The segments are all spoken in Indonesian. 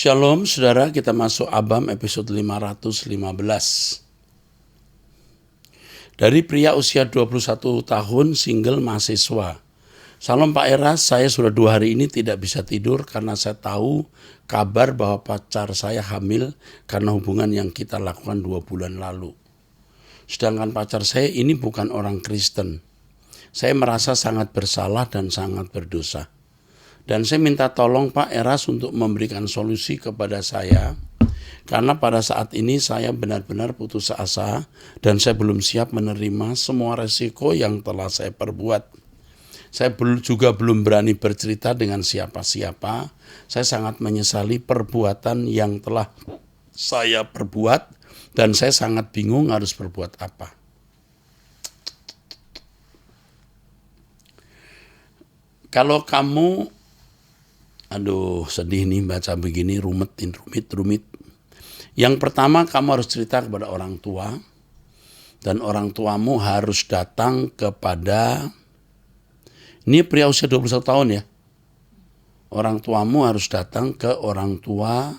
Shalom saudara, kita masuk Abam episode 515. Dari pria usia 21 tahun, single mahasiswa. Salam Pak Eras, saya sudah 2 hari ini tidak bisa tidur karena saya tahu kabar bahwa pacar saya hamil karena hubungan yang kita lakukan 2 bulan lalu. Sedangkan pacar saya ini bukan orang Kristen. Saya merasa sangat bersalah dan sangat berdosa. Dan saya minta tolong Pak Eras untuk memberikan solusi kepada saya. Karena pada saat ini saya benar-benar putus asa dan saya belum siap menerima semua resiko yang telah saya perbuat. Saya juga belum berani bercerita dengan siapa-siapa. Saya sangat menyesali perbuatan yang telah saya perbuat dan saya sangat bingung harus berbuat apa. Kalau kamu sedih nih baca begini, rumit. Yang pertama, kamu harus cerita kepada orang tua. Dan orang tuamu harus datang kepada, ini pria usia 21 tahun ya. Orang tuamu harus datang ke orang tua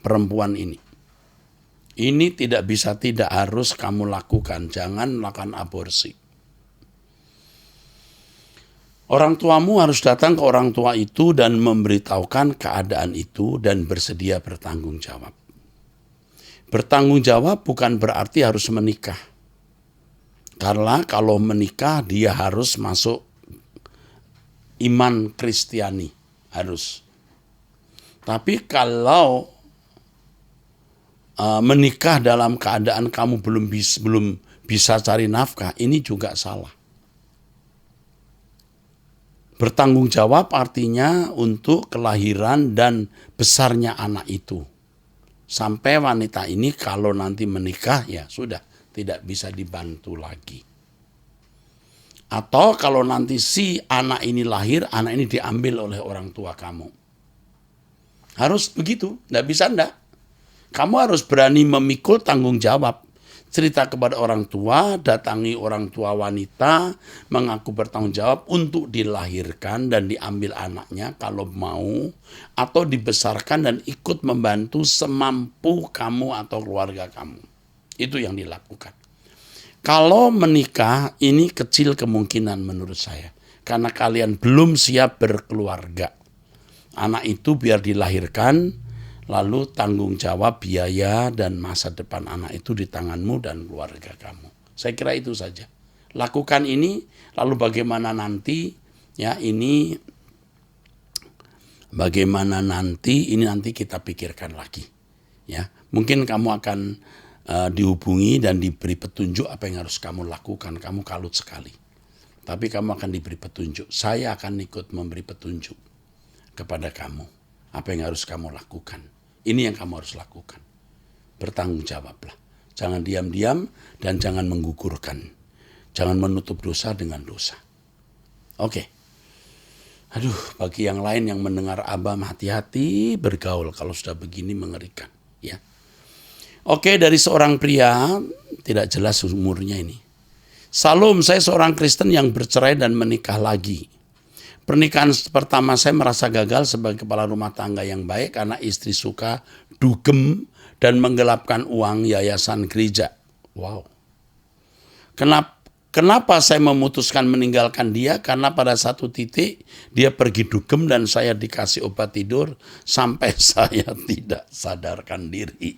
perempuan ini. Ini tidak bisa tidak harus kamu lakukan. Jangan melakukan aborsi. Orang tuamu harus datang ke orang tua itu dan memberitahukan keadaan itu dan bersedia bertanggung jawab. Bertanggung jawab bukan berarti harus menikah. Karena kalau menikah dia harus masuk iman Kristiani, harus. Tapi kalau menikah dalam keadaan kamu belum bisa cari nafkah, ini juga salah. Bertanggung jawab artinya untuk kelahiran dan besarnya anak itu. Sampai wanita ini kalau nanti menikah ya sudah tidak bisa dibantu lagi. Atau kalau nanti si anak ini lahir, anak ini diambil oleh orang tua kamu. Harus begitu, tidak bisa enggak. Kamu harus berani memikul tanggung jawab. Cerita kepada orang tua, datangi orang tua wanita, mengaku bertanggung jawab untuk dilahirkan dan diambil anaknya kalau mau, atau dibesarkan dan ikut membantu semampu kamu atau keluarga kamu. Itu yang dilakukan. Kalau menikah, ini kecil kemungkinan menurut saya. Karena kalian belum siap berkeluarga. Anak itu biar dilahirkan, lalu tanggung jawab biaya dan masa depan anak itu di tanganmu dan keluarga kamu. Saya kira itu saja. Lakukan ini, lalu bagaimana nanti, ini nanti kita pikirkan lagi. Ya, mungkin kamu akan dihubungi dan diberi petunjuk apa yang harus kamu lakukan. Kamu kalut sekali. Tapi kamu akan diberi petunjuk. Saya akan ikut memberi petunjuk kepada kamu. Apa yang harus kamu lakukan. Ini yang kamu harus lakukan. Bertanggung jawablah. Jangan diam-diam dan jangan menggugurkan. Jangan menutup dosa dengan dosa. Oke. Bagi yang lain yang mendengar Abam, hati-hati bergaul kalau sudah begini mengerikan. Ya. Oke, dari seorang pria, tidak jelas umurnya ini. Salam, saya seorang Kristen yang bercerai dan menikah lagi. Pernikahan pertama saya merasa gagal sebagai kepala rumah tangga yang baik karena istri suka dugem dan menggelapkan uang yayasan gereja. Wow. Kenapa saya memutuskan meninggalkan dia? Karena pada satu titik dia pergi dugem dan saya dikasih obat tidur sampai saya tidak sadarkan diri.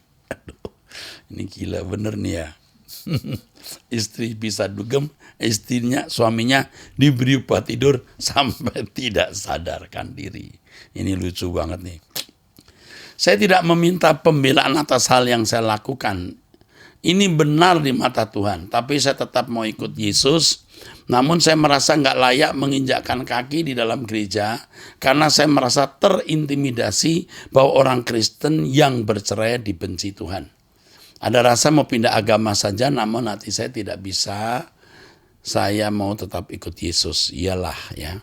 Ini gila bener nih ya. Istri bisa dugem, suaminya diberi obat tidur sampai tidak sadarkan diri. Ini lucu banget nih. Saya tidak meminta pembelaan atas hal yang saya lakukan. Ini benar di mata Tuhan, tapi saya tetap mau ikut Yesus. Namun saya merasa nggak layak menginjakkan kaki di dalam gereja karena saya merasa terintimidasi bahwa orang Kristen yang bercerai dibenci Tuhan. Ada rasa mau pindah agama saja, namun hati saya tidak bisa. Saya mau tetap ikut Yesus. Iyalah ya.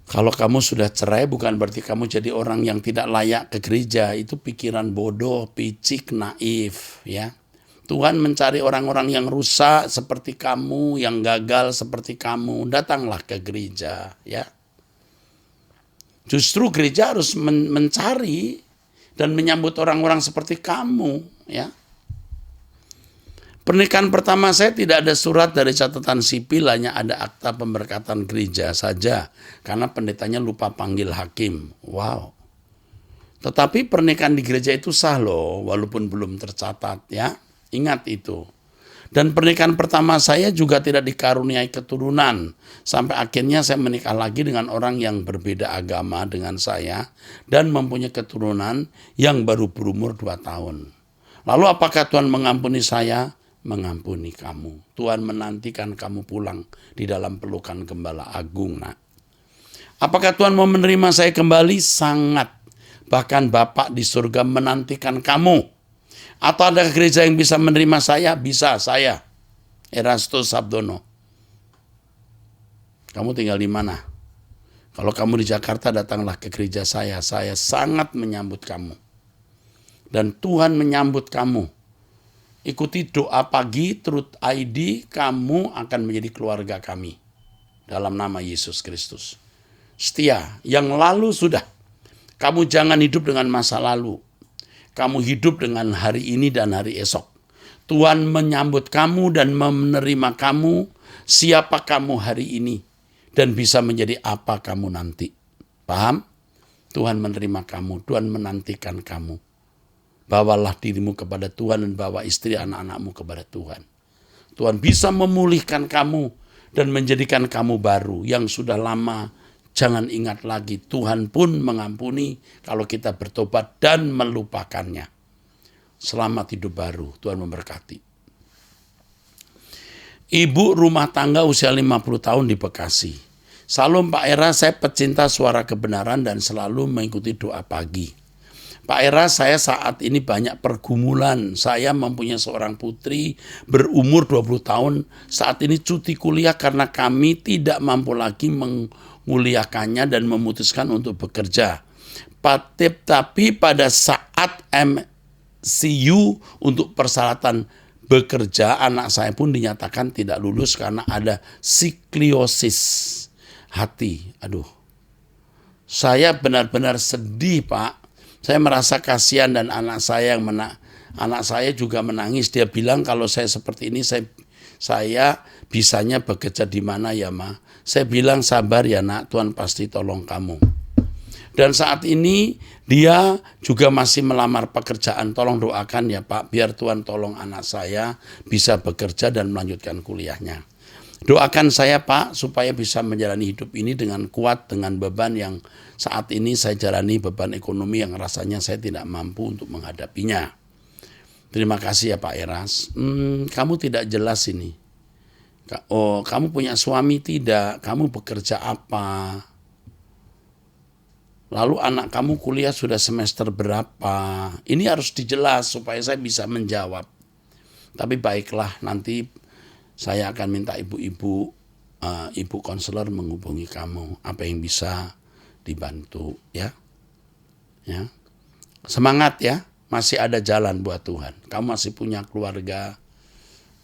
Kalau kamu sudah cerai bukan berarti kamu jadi orang yang tidak layak ke gereja. Itu pikiran bodoh, picik, naif ya. Tuhan mencari orang-orang yang rusak seperti kamu, yang gagal seperti kamu. Datanglah ke gereja ya. Justru gereja harus mencari dan menyambut orang-orang seperti kamu, ya. Pernikahan pertama saya tidak ada surat dari catatan sipil, hanya ada akta pemberkatan gereja saja, karena pendetanya lupa panggil hakim. Wow. Tetapi pernikahan di gereja itu sah loh, walaupun belum tercatat, ya. Ingat itu. Dan pernikahan pertama saya juga tidak dikaruniai keturunan. Sampai akhirnya saya menikah lagi dengan orang yang berbeda agama dengan saya dan mempunyai keturunan yang baru berumur 2 tahun. Lalu apakah Tuhan mengampuni saya? Mengampuni kamu. Tuhan menantikan kamu pulang di dalam pelukan Gembala Agung, nak. Apakah Tuhan mau menerima saya kembali? Sangat. Bahkan Bapak di surga menantikan kamu. Atau ada gereja yang bisa menerima saya? Bisa, saya. Erastus Sabdono. Kamu tinggal di mana? Kalau kamu di Jakarta, datanglah ke gereja saya. Saya sangat menyambut kamu. Dan Tuhan menyambut kamu. Ikuti doa pagi, Truth ID, kamu akan menjadi keluarga kami. Dalam nama Yesus Kristus. Setia, yang lalu sudah. Kamu jangan hidup dengan masa lalu. Kamu hidup dengan hari ini dan hari esok. Tuhan menyambut kamu dan menerima kamu, siapa kamu hari ini. Dan bisa menjadi apa kamu nanti. Paham? Tuhan menerima kamu, Tuhan menantikan kamu. Bawalah dirimu kepada Tuhan dan bawa istri anak-anakmu kepada Tuhan. Tuhan bisa memulihkan kamu dan menjadikan kamu baru. Yang sudah lama, jangan ingat lagi. Tuhan pun mengampuni kalau kita bertobat dan melupakannya. Selamat hidup baru. Tuhan memberkati. Ibu rumah tangga usia 50 tahun di Bekasi. Salam Pak Era, saya pecinta suara kebenaran dan selalu mengikuti doa pagi. Pak Era, saya saat ini banyak pergumulan. Saya mempunyai seorang putri berumur 20 tahun. Saat ini cuti kuliah karena kami tidak mampu lagi menguliahkannya dan memutuskan untuk bekerja. Tapi pada saat MCU untuk persyaratan bekerja, anak saya pun dinyatakan tidak lulus karena ada sikliosis hati. Aduh, saya benar-benar sedih, Pak. Saya merasa kasihan dan anak saya juga menangis. Dia bilang kalau saya seperti ini saya bisanya bekerja di mana ya, Ma? Saya bilang sabar ya, Nak, Tuhan pasti tolong kamu. Dan saat ini dia juga masih melamar pekerjaan. Tolong doakan ya, Pak, biar Tuhan tolong anak saya bisa bekerja dan melanjutkan kuliahnya. Doakan saya, Pak, supaya bisa menjalani hidup ini dengan kuat, dengan beban yang saat ini saya jalani, beban ekonomi yang rasanya saya tidak mampu untuk menghadapinya. Terima kasih ya Pak Eras. Kamu tidak jelas ini. Oh, kamu punya suami tidak? Kamu bekerja apa? Lalu anak kamu kuliah sudah semester berapa? Ini harus dijelas supaya saya bisa menjawab. Tapi baiklah, nanti saya akan minta ibu konselor menghubungi kamu. Apa yang bisa dibantu, ya. Ya. Semangat ya, masih ada jalan buat Tuhan. Kamu masih punya keluarga,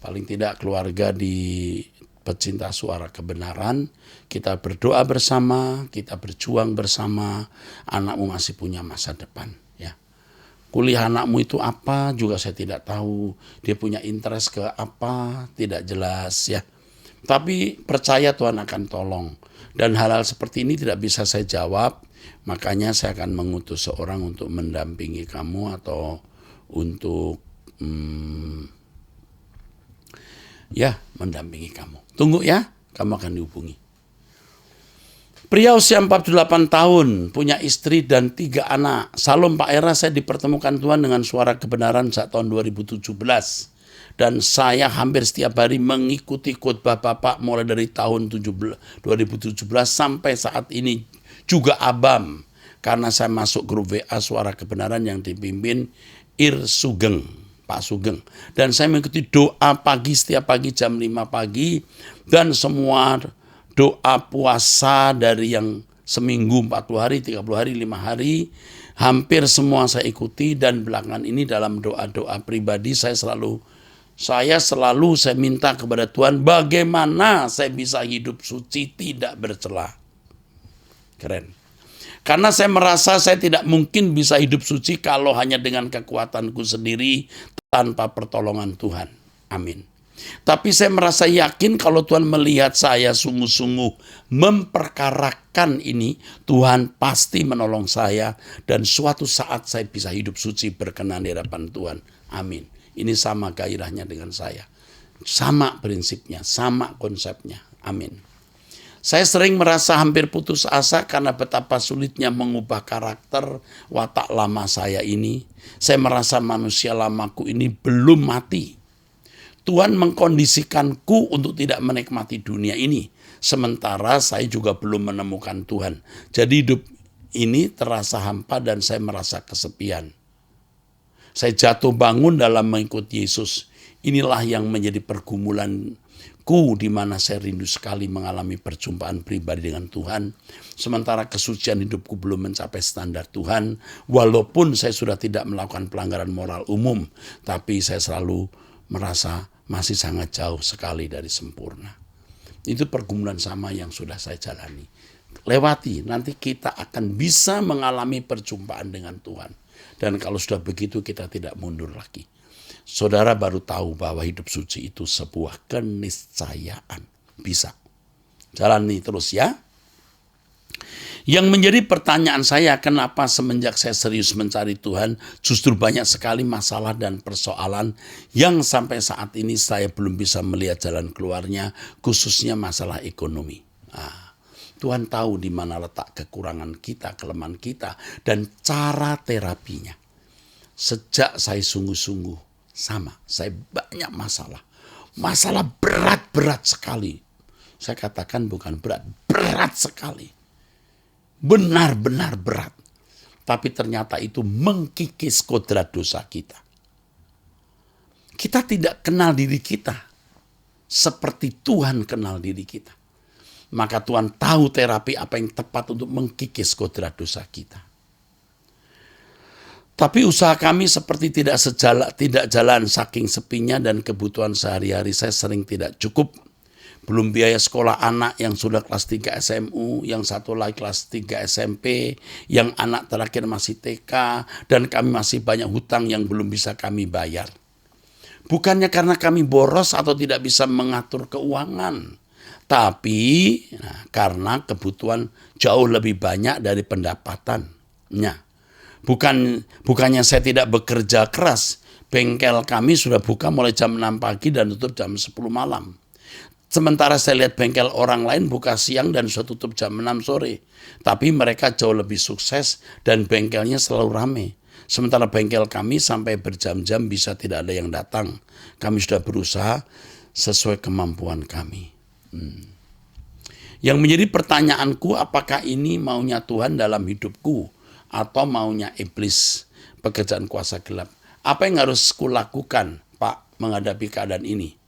paling tidak keluarga di pecinta suara kebenaran. Kita berdoa bersama, kita berjuang bersama. Anakmu masih punya masa depan, ya. Kuliah anakmu itu apa juga saya tidak tahu. Dia punya interest ke apa, tidak jelas ya. Tapi percaya Tuhan akan tolong. Dan hal-hal seperti ini tidak bisa saya jawab. Makanya saya akan mengutus seorang untuk mendampingi kamu atau untuk mendampingi kamu. Tunggu ya, kamu akan dihubungi. Pria usia 48 tahun, punya istri dan 3 anak. Salam Pak Era, saya dipertemukan Tuhan dengan suara kebenaran saat tahun 2017. Dan saya hampir setiap hari mengikuti khotbah Bapak mulai dari tahun 2017 sampai saat ini. Juga Abam, karena saya masuk grup WA suara kebenaran yang dipimpin Sugeng, Pak Sugeng. Dan saya mengikuti doa pagi setiap pagi jam 5 pagi. Dan semua doa puasa dari yang seminggu 40 hari, 30 hari, 5 hari, hampir semua saya ikuti. Dan belakangan ini dalam doa-doa pribadi saya minta kepada Tuhan bagaimana saya bisa hidup suci tidak bercela. Keren. Karena saya merasa saya tidak mungkin bisa hidup suci kalau hanya dengan kekuatanku sendiri tanpa pertolongan Tuhan. Amin. Tapi saya merasa yakin kalau Tuhan melihat saya sungguh-sungguh memperkarakan ini, Tuhan pasti menolong saya dan suatu saat saya bisa hidup suci berkenan di hadapan Tuhan. Amin. Ini sama gairahnya dengan saya. Sama prinsipnya, sama konsepnya. Amin. Saya sering merasa hampir putus asa karena betapa sulitnya mengubah karakter watak lama saya ini. Saya merasa manusia lamaku ini belum mati. Tuhan mengkondisikanku untuk tidak menikmati dunia ini. Sementara saya juga belum menemukan Tuhan. Jadi hidup ini terasa hampa dan saya merasa kesepian. Saya jatuh bangun dalam mengikuti Yesus. Inilah yang menjadi pergumulanku di mana saya rindu sekali mengalami perjumpaan pribadi dengan Tuhan. Sementara kesucian hidupku belum mencapai standar Tuhan. Walaupun saya sudah tidak melakukan pelanggaran moral umum. Tapi saya selalu merasa masih sangat jauh sekali dari sempurna. Itu pergumulan sama yang sudah saya jalani. Lewati, nanti kita akan bisa mengalami perjumpaan dengan Tuhan. Dan kalau sudah begitu kita tidak mundur lagi. Saudara baru tahu bahwa hidup suci itu sebuah keniscayaan. Bisa. Jalani terus ya. Yang menjadi pertanyaan saya, kenapa semenjak saya serius mencari Tuhan, justru banyak sekali masalah dan persoalan yang sampai saat ini saya belum bisa melihat jalan keluarnya, khususnya masalah ekonomi. Tuhan tahu di mana letak kekurangan kita, kelemahan kita, dan cara terapinya. Sejak saya sungguh-sungguh sama, saya banyak masalah. Masalah berat-berat sekali. Saya katakan bukan berat, berat sekali. Benar-benar berat. Tapi ternyata itu mengkikis kodrat dosa kita. Kita tidak kenal diri kita seperti Tuhan kenal diri kita. Maka Tuhan tahu terapi apa yang tepat untuk mengkikis kodrat dosa kita. Tapi usaha kami seperti tidak jalan saking sepinya dan kebutuhan sehari-hari saya sering tidak cukup. Belum biaya sekolah anak yang sudah kelas 3 SMU, yang satu lagi kelas 3 SMP, yang anak terakhir masih TK, dan kami masih banyak hutang yang belum bisa kami bayar. Bukannya karena kami boros atau tidak bisa mengatur keuangan, tapi karena kebutuhan jauh lebih banyak dari pendapatannya. Bukannya saya tidak bekerja keras, bengkel kami sudah buka mulai jam 6 pagi dan tutup jam 10 malam. Sementara saya lihat bengkel orang lain buka siang dan sudah tutup jam 6 sore. Tapi mereka jauh lebih sukses dan bengkelnya selalu ramai. Sementara bengkel kami sampai berjam-jam bisa tidak ada yang datang. Kami sudah berusaha sesuai kemampuan kami. Yang menjadi pertanyaanku, apakah ini maunya Tuhan dalam hidupku atau maunya iblis, pekerjaan kuasa gelap? Apa yang harus kulakukan, Pak, menghadapi keadaan ini?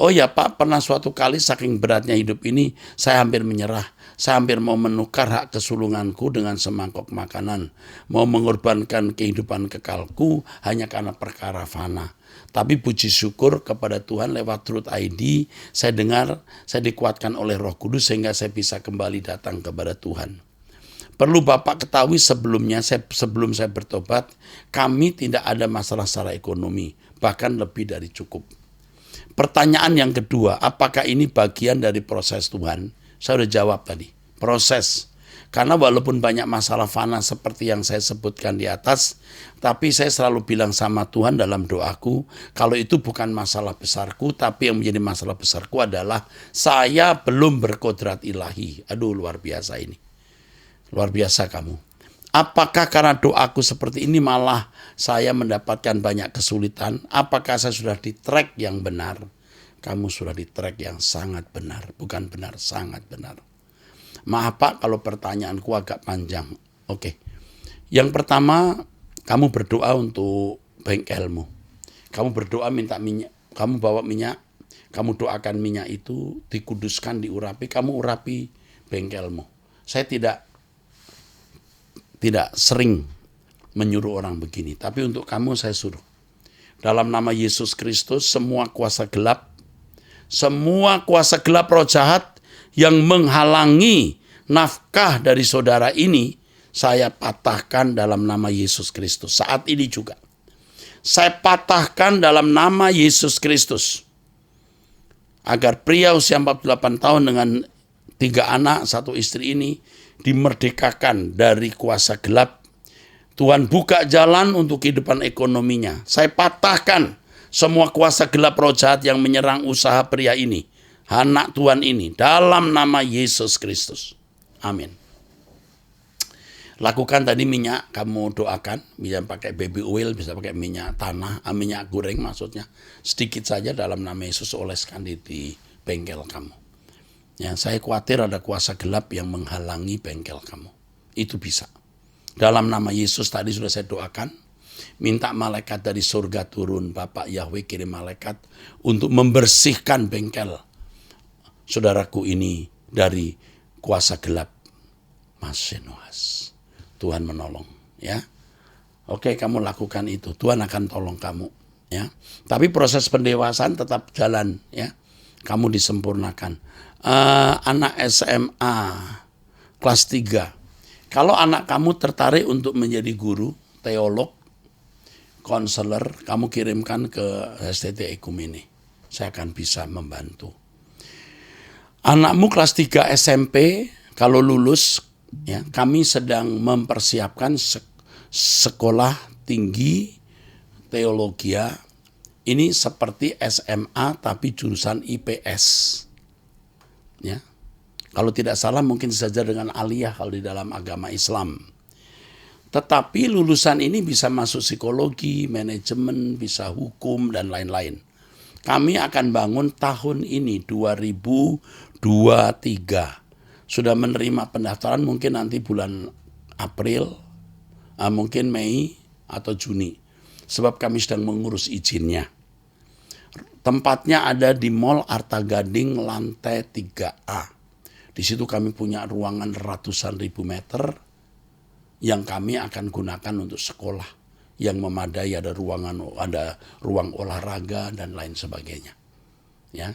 Oh ya Pak, pernah suatu kali saking beratnya hidup ini, saya hampir menyerah. Saya hampir mau menukar hak kesulunganku dengan semangkok makanan. Mau mengorbankan kehidupan kekalku hanya karena perkara fana. Tapi puji syukur kepada Tuhan lewat Truth ID, saya dengar, saya dikuatkan oleh Roh Kudus sehingga saya bisa kembali datang kepada Tuhan. Perlu Bapak ketahui sebelum saya bertobat, kami tidak ada masalah secara ekonomi, bahkan lebih dari cukup. Pertanyaan yang kedua, apakah ini bagian dari proses Tuhan? Saya sudah jawab tadi, proses. Karena walaupun banyak masalah fana seperti yang saya sebutkan di atas, tapi saya selalu bilang sama Tuhan dalam doaku, kalau itu bukan masalah besarku, tapi yang menjadi masalah besarku adalah saya belum berkodrat ilahi. Aduh, luar biasa ini. Luar biasa kamu. Apakah karena doaku seperti ini malah saya mendapatkan banyak kesulitan? Apakah saya sudah di track yang benar? Kamu sudah di track yang sangat benar. Bukan benar, sangat benar. Maaf Pak kalau pertanyaanku agak panjang. Oke. Yang pertama, kamu berdoa untuk bengkelmu. Kamu berdoa minta minyak. Kamu bawa minyak. Kamu doakan minyak itu dikuduskan, diurapi. Kamu urapi bengkelmu. Saya tidak sering menyuruh orang begini. Tapi untuk kamu saya suruh. Dalam nama Yesus Kristus, semua kuasa gelap roh jahat yang menghalangi nafkah dari saudara ini, saya patahkan dalam nama Yesus Kristus. Saat ini juga saya patahkan dalam nama Yesus Kristus, agar pria usia 48 tahun dengan 3 anak, 1 istri ini dimerdekakan dari kuasa gelap. Tuhan buka jalan untuk kehidupan ekonominya. Saya patahkan semua kuasa gelap roh jahat yang menyerang usaha pria ini, anak Tuhan ini, dalam nama Yesus Kristus. Amin. Lakukan tadi minyak, kamu doakan, bisa pakai baby oil, bisa pakai minyak tanah, minyak goreng maksudnya. Sedikit saja dalam nama Yesus, oleskan di bengkel kamu. Ya, saya khawatir ada kuasa gelap yang menghalangi bengkel kamu. Itu bisa. Dalam nama Yesus tadi sudah saya doakan, minta malaikat dari surga turun, Bapak Yahweh kirim malaikat untuk membersihkan bengkel saudaraku ini dari kuasa gelap. Masenoas. Tuhan menolong, ya. Oke, kamu lakukan itu. Tuhan akan tolong kamu, ya. Tapi proses pendewasaan tetap jalan, ya. Kamu disempurnakan. Anak SMA kelas 3. Kalau anak kamu tertarik untuk menjadi guru, teolog, konselor, kamu kirimkan ke STT Ekumene. Saya akan bisa membantu. Anakmu kelas 3 SMP, kalau lulus, ya, kami sedang mempersiapkan sekolah tinggi teologi. Ini seperti SMA tapi jurusan IPS. Ya. Kalau tidak salah mungkin saja dengan aliyah kalau di dalam agama Islam. Tetapi lulusan ini bisa masuk psikologi, manajemen, bisa hukum dan lain-lain. Kami akan bangun tahun ini 2023. Sudah menerima pendaftaran mungkin nanti bulan April, mungkin Mei atau Juni. Sebab kami sedang mengurus izinnya. Tempatnya ada di Mall Arta Gading lantai 3A. Di situ kami punya ruangan ratusan ribu meter yang kami akan gunakan untuk sekolah yang memadai, ada ruang olahraga dan lain sebagainya. Ya.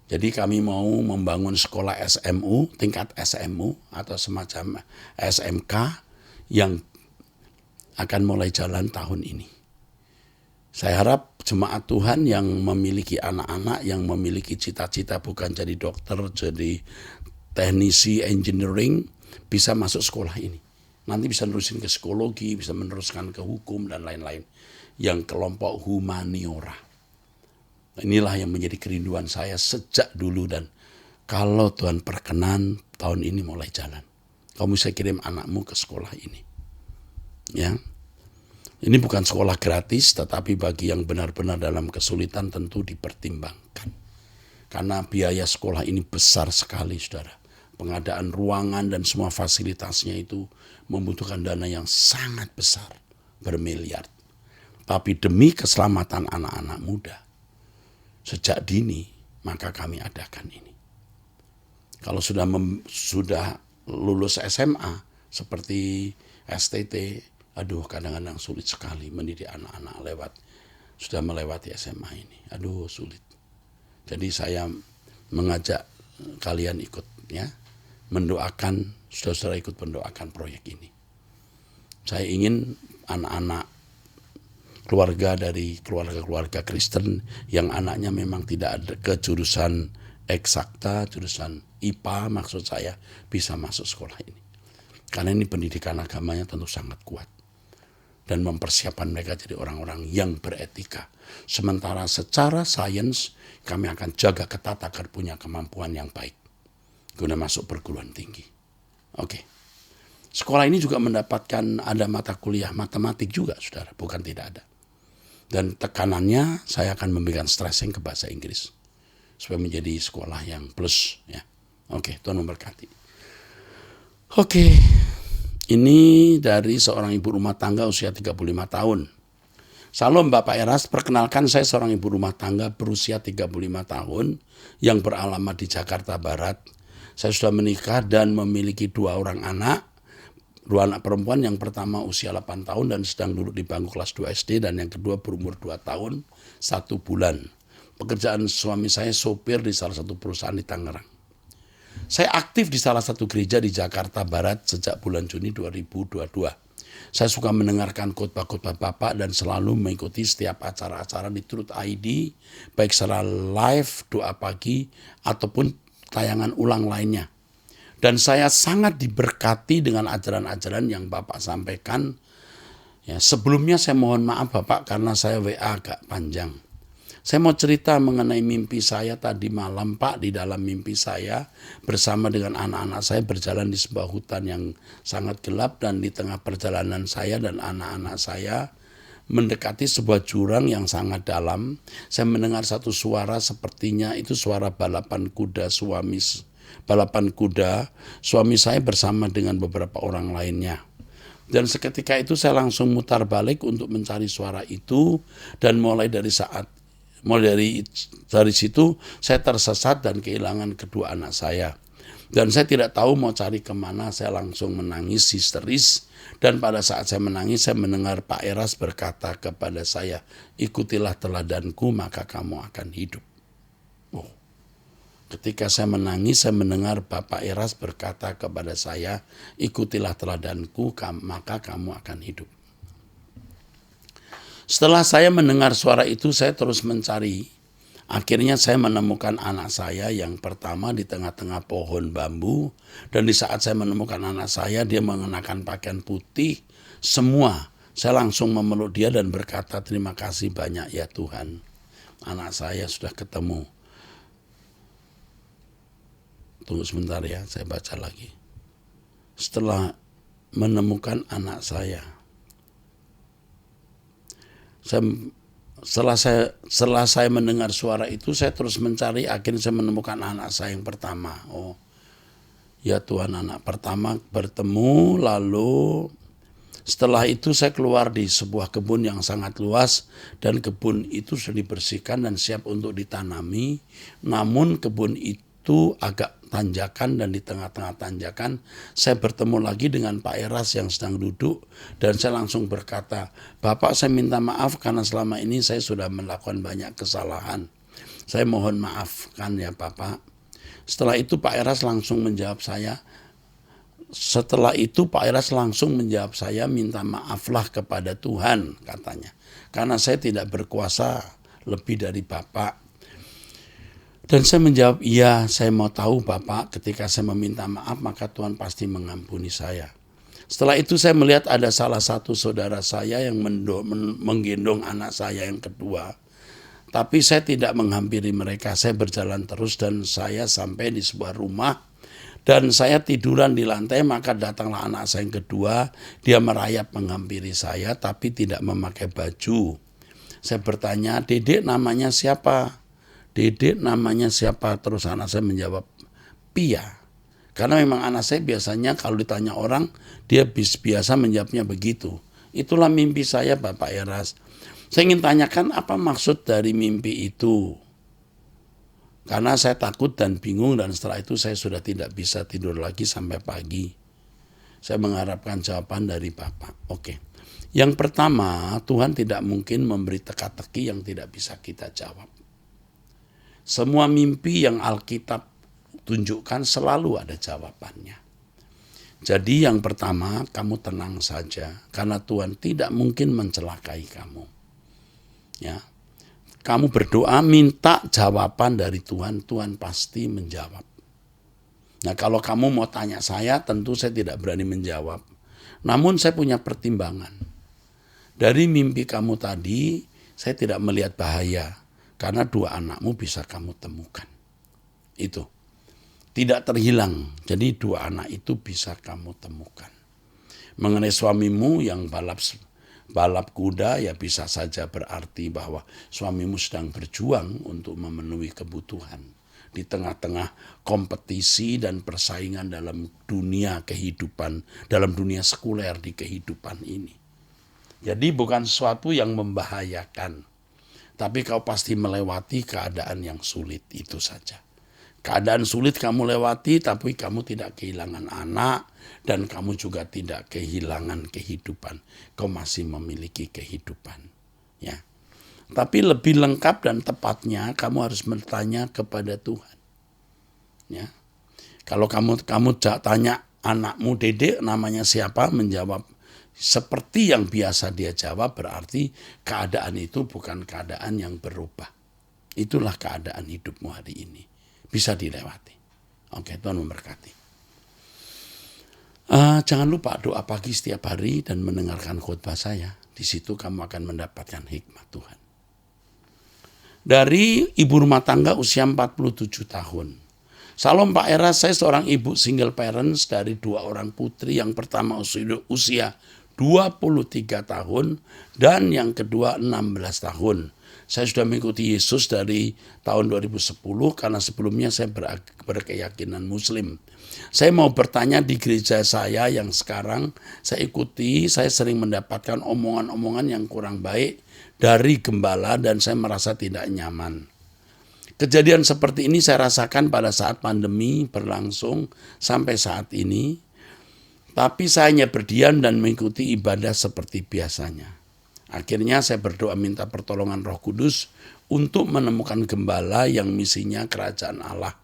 Jadi kami mau membangun sekolah SMU, tingkat SMU atau semacam SMK yang akan mulai jalan tahun ini. Saya harap jemaat Tuhan yang memiliki anak-anak, yang memiliki cita-cita bukan jadi dokter, jadi teknisi engineering, bisa masuk sekolah ini. Nanti bisa menerusin ke psikologi, bisa meneruskan ke hukum dan lain-lain. Yang kelompok humaniora. Inilah yang menjadi kerinduan saya sejak dulu, dan kalau Tuhan perkenan tahun ini mulai jalan. Kamu bisa kirim anakmu ke sekolah ini. Ya. Ini bukan sekolah gratis, tetapi bagi yang benar-benar dalam kesulitan tentu dipertimbangkan. Karena biaya sekolah ini besar sekali, saudara. Pengadaan ruangan dan semua fasilitasnya itu membutuhkan dana yang sangat besar, bermiliar. Tapi demi keselamatan anak-anak muda, sejak dini, maka kami adakan ini. Kalau sudah lulus SMA, seperti STT, aduh kadang-kadang sulit sekali mendidik anak-anak sudah melewati SMA ini. Aduh sulit. Jadi saya mengajak kalian ikut, ya, mendoakan, saudara-saudara ikut mendoakan proyek ini. Saya ingin anak-anak keluarga dari keluarga-keluarga Kristen yang anaknya memang tidak ada ke jurusan eksakta, jurusan IPA maksud saya, bisa masuk sekolah ini. Karena ini pendidikan agamanya tentu sangat kuat. Dan mempersiapkan mereka jadi orang-orang yang beretika. Sementara secara sains kami akan jaga ketat agar punya kemampuan yang baik guna masuk perguruan tinggi. Oke. Sekolah ini juga mendapatkan ada mata kuliah matematik juga, saudara, bukan tidak ada. Dan tekanannya saya akan memberikan stressing ke bahasa Inggris supaya menjadi sekolah yang plus, ya. Oke, Tuhan memberkati. Oke. Ini dari seorang ibu rumah tangga usia 35 tahun. Salam Bapak Eras, perkenalkan saya seorang ibu rumah tangga berusia 35 tahun yang beralamat di Jakarta Barat. Saya sudah menikah dan memiliki 2 orang anak. 2 anak perempuan, yang pertama usia 8 tahun dan sedang duduk di bangku kelas 2 SD, dan yang kedua berumur 2 tahun 1 bulan. Pekerjaan suami saya sopir di salah satu perusahaan di Tangerang. Saya aktif di salah satu gereja di Jakarta Barat sejak bulan Juni 2022. Saya suka mendengarkan khotbah-khotbah Bapak dan selalu mengikuti setiap acara-acara di Truth ID, baik secara live, doa pagi, ataupun tayangan ulang lainnya. Dan saya sangat diberkati dengan ajaran-ajaran yang Bapak sampaikan. Ya, sebelumnya saya mohon maaf Bapak karena saya WA agak panjang. Saya mau cerita mengenai mimpi saya tadi malam Pak. Di dalam mimpi saya bersama dengan anak-anak saya berjalan di sebuah hutan yang sangat gelap, dan di tengah perjalanan saya dan anak-anak saya mendekati sebuah jurang yang sangat dalam. Saya mendengar satu suara, sepertinya itu suara balapan kuda suami saya bersama dengan beberapa orang lainnya. Dan seketika itu saya langsung mutar balik untuk mencari suara itu, dan mulai dari situ saya tersesat dan kehilangan kedua anak saya. Dan saya tidak tahu mau cari kemana, saya langsung menangis histeris. Dan pada saat saya menangis, saya mendengar Pak Eras berkata kepada saya, ikutilah teladanku maka kamu akan hidup. Oh. Ketika saya menangis, saya mendengar Bapak Eras berkata kepada saya, ikutilah teladanku maka kamu akan hidup. Setelah saya mendengar suara itu, saya terus mencari. Akhirnya saya menemukan anak saya yang pertama di tengah-tengah pohon bambu. Dan di saat saya menemukan anak saya, dia mengenakan pakaian putih semua. Saya langsung memeluk dia dan berkata, terima kasih banyak ya Tuhan. Anak saya sudah ketemu. Tunggu sebentar ya, saya baca lagi. Setelah menemukan anak saya, setelah saya mendengar suara itu, saya terus mencari. Akhirnya saya menemukan anak saya yang pertama. Oh, ya Tuhan, anak pertama bertemu. Lalu setelah itu saya keluar di sebuah kebun yang sangat luas, dan kebun itu sudah dibersihkan dan siap untuk ditanami. Namun kebun itu agak tanjakan, dan di tengah-tengah tanjakan saya bertemu lagi dengan Pak Eras yang sedang duduk, dan saya langsung berkata, Bapak, saya minta maaf karena selama ini saya sudah melakukan banyak kesalahan. Saya mohon maafkan ya Bapak. Setelah itu Pak Eras langsung menjawab saya, minta maaflah kepada Tuhan, katanya. Karena saya tidak berkuasa lebih dari Bapak. Dan saya menjawab, iya, saya mau tahu Bapak, ketika saya meminta maaf maka Tuhan pasti mengampuni saya. Setelah itu saya melihat ada salah satu saudara saya yang menggendong anak saya yang kedua. Tapi saya tidak menghampiri mereka, saya berjalan terus dan saya sampai di sebuah rumah. Dan saya tiduran di lantai, maka datanglah anak saya yang kedua. Dia merayap menghampiri saya tapi tidak memakai baju. Saya bertanya, Dedek namanya siapa? Dedek namanya siapa? Terus anak saya menjawab, Pia. Karena memang anak saya biasanya kalau ditanya orang, dia biasa menjawabnya begitu. Itulah mimpi saya Bapak Eras. Saya ingin tanyakan apa maksud dari mimpi itu. Karena saya takut dan bingung, dan setelah itu saya sudah tidak bisa tidur lagi sampai pagi. Saya mengharapkan jawaban dari Bapak. Oke. Yang pertama, Tuhan tidak mungkin memberi teka-teki yang tidak bisa kita jawab. Semua mimpi yang Alkitab tunjukkan selalu ada jawabannya. Jadi yang pertama, kamu tenang saja karena Tuhan tidak mungkin mencelakai kamu. Ya. Kamu berdoa minta jawaban dari Tuhan, Tuhan pasti menjawab. Nah, kalau kamu mau tanya saya, tentu saya tidak berani menjawab. Namun saya punya pertimbangan. Dari mimpi kamu tadi, saya tidak melihat bahaya. Karena dua anakmu bisa kamu temukan. Itu. Tidak terhilang. Jadi dua anak itu bisa kamu temukan. Mengenai suamimu yang balap kuda, ya bisa saja berarti bahwa suamimu sedang berjuang untuk memenuhi kebutuhan. Di tengah-tengah kompetisi dan persaingan dalam dunia kehidupan, dalam dunia sekuler di kehidupan ini. Jadi bukan sesuatu yang membahayakan. Tapi kau pasti melewati keadaan yang sulit, itu saja. Keadaan sulit kamu lewati, tapi kamu tidak kehilangan anak, dan kamu juga tidak kehilangan kehidupan. Kau masih memiliki kehidupan. Ya. Tapi lebih lengkap dan tepatnya, kamu harus bertanya kepada Tuhan. Ya. Kalau kamu tanya anakmu Dede namanya siapa, menjawab seperti yang biasa dia jawab, berarti keadaan itu bukan keadaan yang berubah. Itulah keadaan hidupmu hari ini. Bisa dilewati. Oke, Tuhan memberkati. Jangan lupa doa pagi setiap hari dan mendengarkan khotbah saya. Di situ kamu akan mendapatkan hikmat Tuhan. Dari ibu rumah tangga usia 47 tahun. Salam Pak Eras, saya seorang ibu single parents dari 2 orang putri. Yang pertama usia 23 tahun dan yang kedua 16 tahun. Saya sudah mengikuti Yesus dari tahun 2010 karena sebelumnya saya berkeyakinan Muslim. Saya mau bertanya, di gereja saya yang sekarang saya ikuti, saya sering mendapatkan omongan-omongan yang kurang baik dari gembala dan saya merasa tidak nyaman. Kejadian seperti ini saya rasakan pada saat pandemi berlangsung sampai saat ini. Tapi saya hanya berdiam dan mengikuti ibadah seperti biasanya. Akhirnya saya berdoa minta pertolongan Roh Kudus untuk menemukan gembala yang misinya kerajaan Allah.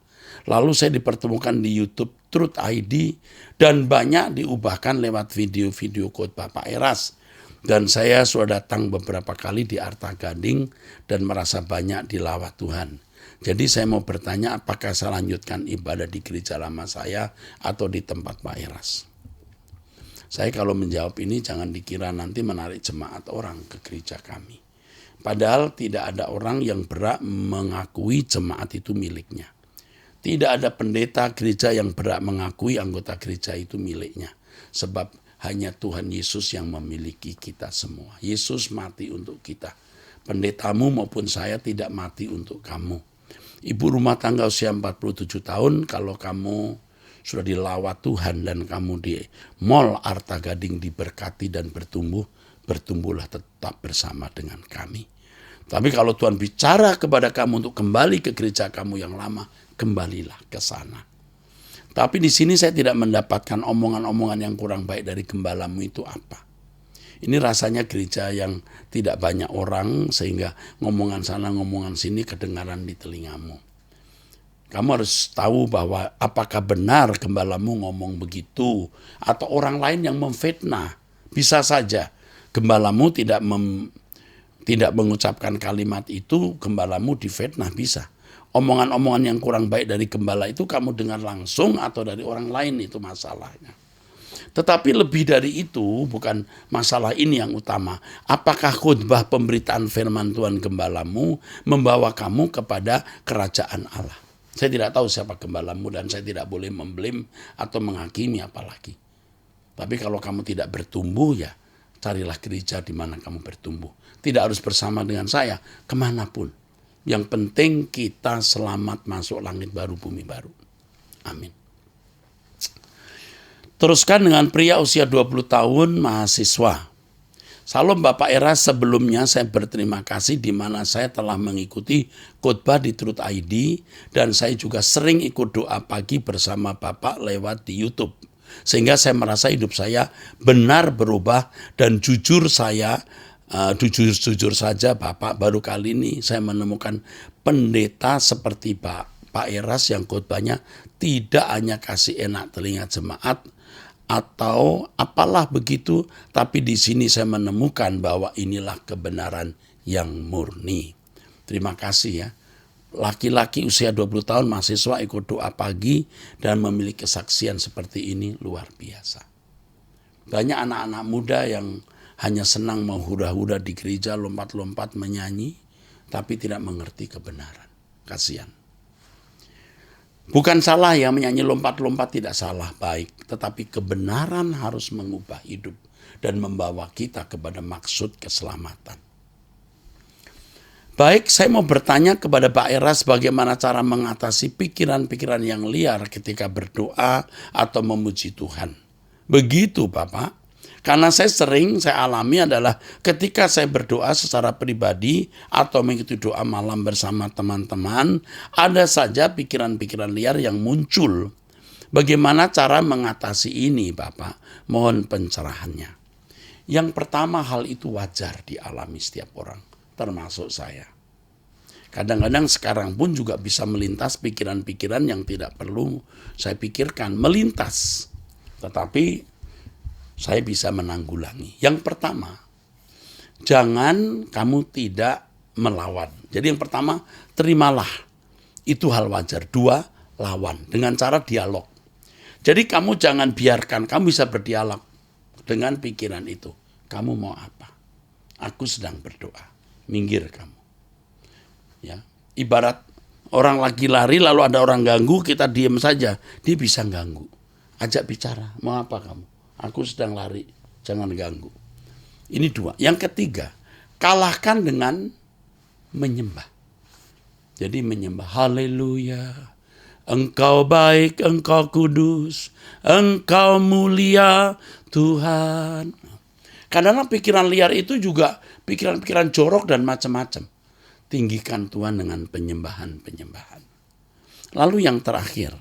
Lalu saya dipertemukan di YouTube Truth ID dan banyak diubahkan lewat video-video khotbah Pak Eras. Dan saya sudah datang beberapa kali di Arta Gading dan merasa banyak dilawat Tuhan. Jadi saya mau bertanya, apakah saya lanjutkan ibadah di gereja lama saya atau di tempat Pak Eras? Saya kalau menjawab ini jangan dikira nanti menarik jemaat orang ke gereja kami. Padahal tidak ada orang yang berhak mengakui jemaat itu miliknya. Tidak ada pendeta gereja yang berhak mengakui anggota gereja itu miliknya. Sebab hanya Tuhan Yesus yang memiliki kita semua. Yesus mati untuk kita. Pendetamu maupun saya tidak mati untuk kamu. Ibu rumah tangga usia 47 tahun, kalau kamu sudah dilawat Tuhan dan kamu di Mall Arta Gading diberkati dan bertumbuhlah tetap bersama dengan kami. Tapi kalau Tuhan bicara kepada kamu untuk kembali ke gereja kamu yang lama, kembalilah ke sana. Tapi di sini saya tidak mendapatkan omongan-omongan yang kurang baik dari gembalamu itu apa. Ini rasanya gereja yang tidak banyak orang sehingga ngomongan sana ngomongan sini kedengaran di telingamu. Kamu harus tahu bahwa apakah benar gembalamu ngomong begitu atau orang lain yang memfitnah. Bisa saja gembalamu tidak mengucapkan kalimat itu, gembalamu difitnah, bisa. Omongan-omongan yang kurang baik dari gembala itu kamu dengar langsung atau dari orang lain, itu masalahnya. Tetapi lebih dari itu, bukan masalah ini yang utama. Apakah khotbah pemberitaan firman Tuhan gembalamu membawa kamu kepada kerajaan Allah? Saya tidak tahu siapa gembalamu dan saya tidak boleh memblame atau menghakimi apalagi. Tapi kalau kamu tidak bertumbuh, ya carilah gereja di mana kamu bertumbuh. Tidak harus bersama dengan saya, kemanapun. Yang penting kita selamat masuk langit baru, bumi baru. Amin. Teruskan dengan pria usia 20 tahun, mahasiswa. Salam Bapak Eras, sebelumnya saya berterima kasih di mana saya telah mengikuti khotbah di Truth ID dan saya juga sering ikut doa pagi bersama Bapak lewat di YouTube. Sehingga saya merasa hidup saya benar berubah dan jujur saja Bapak, baru kali ini saya menemukan pendeta seperti Pak Eras yang khotbahnya tidak hanya kasih enak telinga jemaat atau apalah begitu, tapi di sini saya menemukan bahwa inilah kebenaran yang murni. Terima kasih ya. Laki-laki usia 20 tahun mahasiswa ikut doa pagi dan memiliki kesaksian seperti ini luar biasa. Banyak anak-anak muda yang hanya senang menghura-hura di gereja, lompat-lompat menyanyi, tapi tidak mengerti kebenaran. Kasihan. Bukan salah ya menyanyi lompat-lompat, tidak salah, baik. Tetapi kebenaran harus mengubah hidup dan membawa kita kepada maksud keselamatan. Baik, saya mau bertanya kepada Pak Eras bagaimana cara mengatasi pikiran-pikiran yang liar ketika berdoa atau memuji Tuhan. Begitu Bapak. Karena saya alami adalah ketika saya berdoa secara pribadi atau mengikuti doa malam bersama teman-teman, ada saja pikiran-pikiran liar yang muncul. Bagaimana cara mengatasi ini Bapak? Mohon pencerahannya. Yang pertama, hal itu wajar dialami setiap orang, termasuk saya. Kadang-kadang sekarang pun juga bisa melintas pikiran-pikiran yang tidak perlu saya pikirkan, melintas. Tetapi saya bisa menanggulangi. Yang pertama, jangan kamu tidak melawan. Jadi yang pertama, terimalah. Itu hal wajar. 2, lawan dengan cara dialog. Jadi kamu jangan biarkan, kamu bisa berdialog dengan pikiran itu. Kamu mau apa? Aku sedang berdoa. Minggir kamu. Ya, ibarat orang lagi lari lalu ada orang ganggu, kita diam saja, dia bisa ganggu. Ajak bicara, mau apa kamu? Aku sedang lari, jangan ganggu. Ini 2. Yang ketiga, kalahkan dengan menyembah. Jadi menyembah, haleluya, Engkau baik, Engkau kudus, Engkau mulia Tuhan. Kadang-kadang pikiran liar itu juga pikiran-pikiran jorok dan macam-macam. Tinggikan Tuhan dengan penyembahan-penyembahan. Lalu yang terakhir,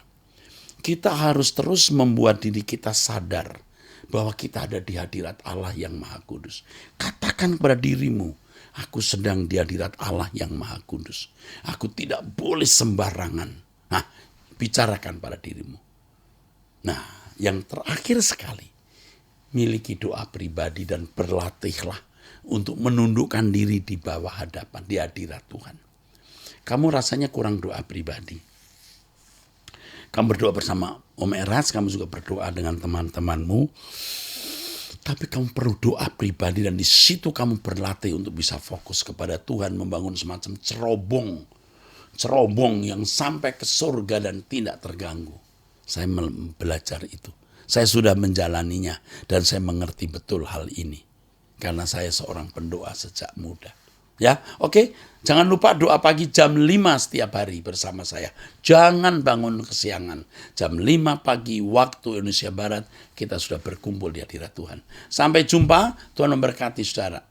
kita harus terus membuat diri kita sadar bahwa kita ada di hadirat Allah yang Maha Kudus. Katakan kepada dirimu, aku sedang di hadirat Allah yang Maha Kudus. Aku tidak boleh sembarangan. Nah, bicarakan pada dirimu. Nah, yang terakhir sekali, miliki doa pribadi dan berlatihlah untuk menundukkan diri di bawah hadapan, di hadirat Tuhan. Kamu rasanya kurang doa pribadi. Kamu berdoa bersama Om Eras, kamu juga berdoa dengan teman-temanmu. Tapi kamu perlu doa pribadi dan di situ kamu berlatih untuk bisa fokus kepada Tuhan, membangun semacam cerobong yang sampai ke surga dan tidak terganggu. Saya belajar itu. Saya sudah menjalaninya dan saya mengerti betul hal ini. Karena saya seorang pendoa sejak muda. Ya, oke. Jangan lupa doa pagi jam 5 setiap hari bersama saya. Jangan bangun kesiangan. Jam 5 pagi waktu Indonesia Barat kita sudah berkumpul di hadirat Tuhan. Sampai jumpa, Tuhan memberkati saudara.